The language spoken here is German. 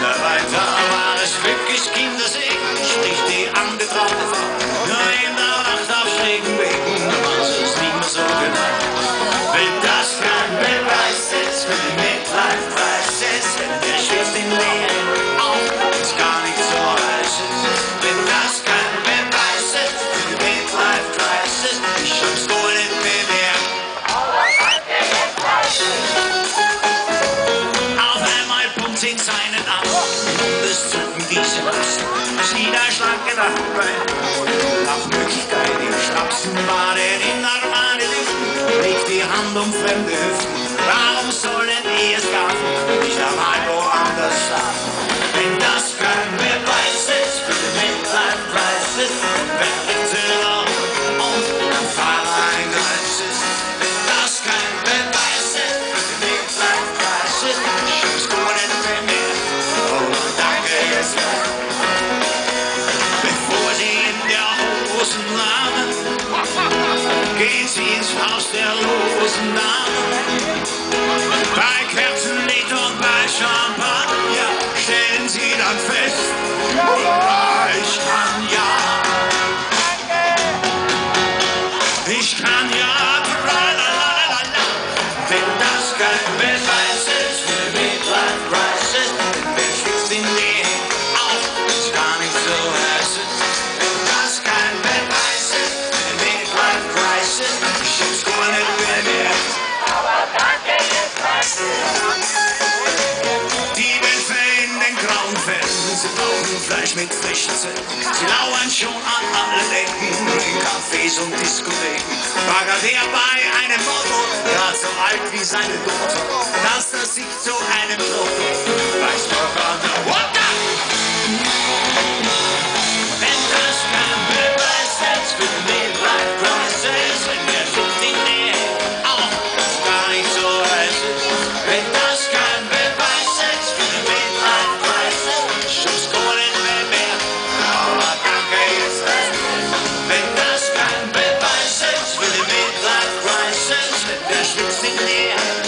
Na weiter war es glücklich Kindersegen, spricht die angetraute Frau. Nur in der Nacht auf schrägen Wegen, da war es nicht mehr so genau. Wenn das kein Beweis ist für die Midlife-Crisis, wenn der Stift in Leeren auf uns gar nicht so heiß ist. Wenn das kein Beweis ist für die Midlife-Crisis, die Chance nur nicht mehr. Auf einmal pumpt sie seinen Arm und es zucken diese Massen. Sie da schlanke Dachbein, nach Möglichkeit im Schnapsenbade, in normale Lüften, legt die Hand um fremde Hüften. Warum sollen die es gaffen, nicht einmal woanders schlafen? Wenn das kein Beweis ist für die Midlife-Crisis, wer gibt sie noch und ein Fahrer ein Kreis ist? Wenn das kein Beweis ist für die Midlife-Crisis, schickst du nicht mehr. Oh, danke, jetzt gleich. Bevor sie in der Hosen langen, geht sie ins Haus der losen Damen. Bei Kerzenlicht und bei Champagner stellen sie dann fest, ich kann ja. Ich kann ja, tralalala. Wenn das kein Beweis ist für Midlife-Crisis, wer schwitzt in die auf, ist gar nicht so heiß ist. Wenn das kein Beweis ist für Midlife-Crisis, ich schick's gar nicht mehr. Die Wölfe in den grauen Fällen, sie brauchen Fleisch mit frischen Zellen. Sie lauern schon an allen Ecken, in Cafés und Diskotheken. Bagger bei einem Motto, gerade so alt wie seine Tochter, dass er sich zu einem Trottel weiß doch an der Water. Wenn das kein Beweis ist für die Midlife-Crisis, wenn der Schiff in Nähe auch gar nicht so heiß ist. Wenn das kein Beweis ist für die Midlife-Crisis, schuss gar nicht mehr. Aber danke, jetzt reicht es. Wenn das kein Beweis ist für die Midlife-Crisis, wenn der Schwitz in Nähe